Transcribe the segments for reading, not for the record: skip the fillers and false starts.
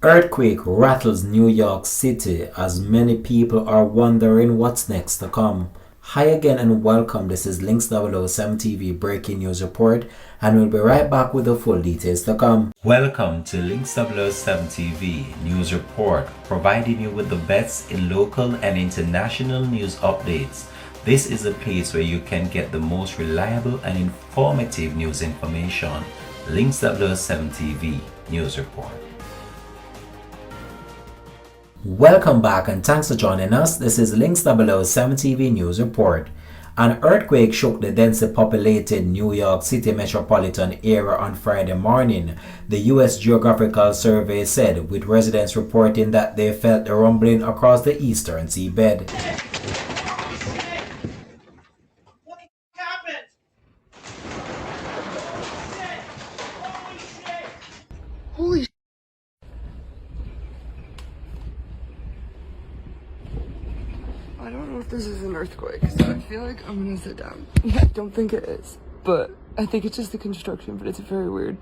Earthquake rattles New York City as many people are wondering what's next to come. Hi again and welcome. This is Links 007 TV breaking news report, and we'll be right back with the full details to come. Welcome to Links 007 TV news report, providing you with the best in local and international news updates. This is a place where you can get the most reliable and informative news information. Links 007 TV news report. Welcome back and thanks for joining us. This is Links 007 TV News Report. An earthquake shook the densely populated New York City metropolitan area on Friday morning, the U.S. Geographical Survey said, with residents reporting that they felt the rumbling across the eastern seabed. Holy I don't know if this is an earthquake, so I feel like I'm gonna sit down. I don't think it is, but I think it's just the construction, but it's very weird.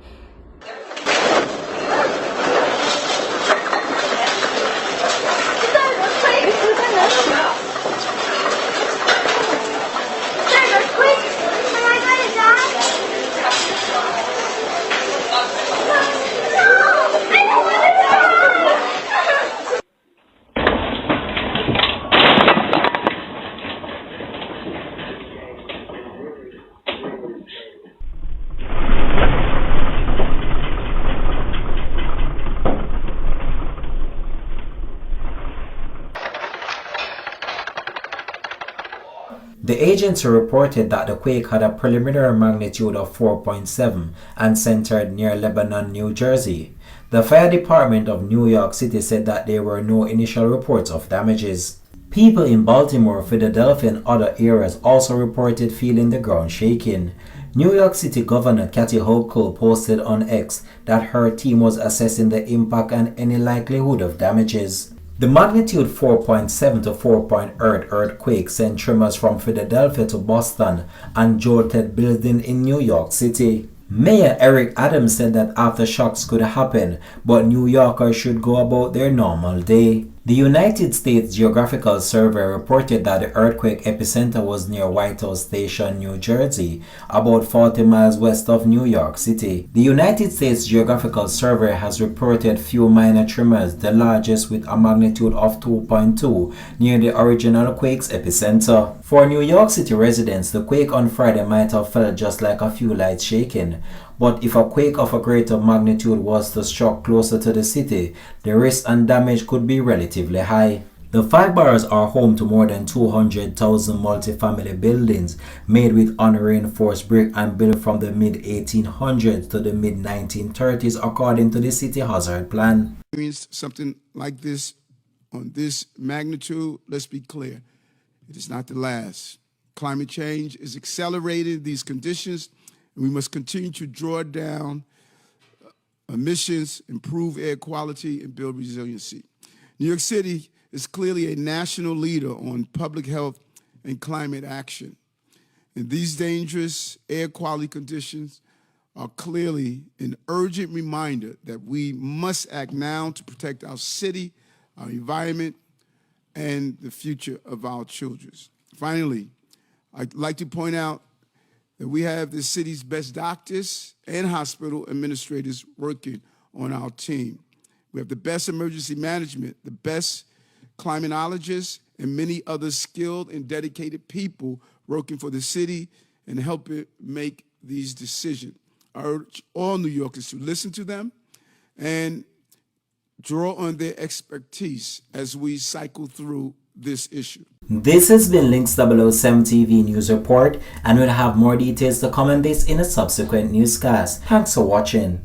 The agency reported that the quake had a preliminary magnitude of 4.7 and centered near Lebanon, New Jersey. The fire department of New York City said that there were no initial reports of damages. People in Baltimore, Philadelphia, and other areas also reported feeling the ground shaking. New York City Governor Kathy Hochul posted on X that her team was assessing the impact and any likelihood of damages. The magnitude 4.7 to 4.8 earthquake sent tremors from Philadelphia to Boston and jolted buildings in New York City. Mayor Eric Adams said that aftershocks could happen, but New Yorkers should go about their normal day. The United States Geographical Survey reported that the earthquake epicenter was near White House Station, New Jersey, about 40 miles west of New York City. The United States Geographical Survey has reported few minor tremors, the largest with a magnitude of 2.2 near the original quake's epicenter. For New York City residents, the quake on Friday might have felt just like a few lights shaking. But if a quake of a greater magnitude was to strike closer to the city, the risk and damage could be relatively high. The five boroughs are home to more than 200,000 multifamily buildings made with unreinforced brick and built from the mid-1800s to the mid-1930s according to the city hazard plan. Something like this on this magnitude, let's be clear, it is not the last. Climate change is accelerating these conditions. We must continue to draw down emissions, improve air quality, and build resiliency. New York City is clearly a national leader on public health and climate action. And these dangerous air quality conditions are clearly an urgent reminder that we must act now to protect our city, our environment, and the future of our children. Finally, I'd like to point out that we have the city's best doctors and hospital administrators working on our team. We have the best emergency management, the best climatologists, and many other skilled and dedicated people working for the city and helping make these decisions. I urge all New Yorkers to listen to them and draw on their expertise as we cycle through this issue. This has been Links 007 TV News Report, and we'll have more details to come on this in a subsequent newscast. Thanks for watching.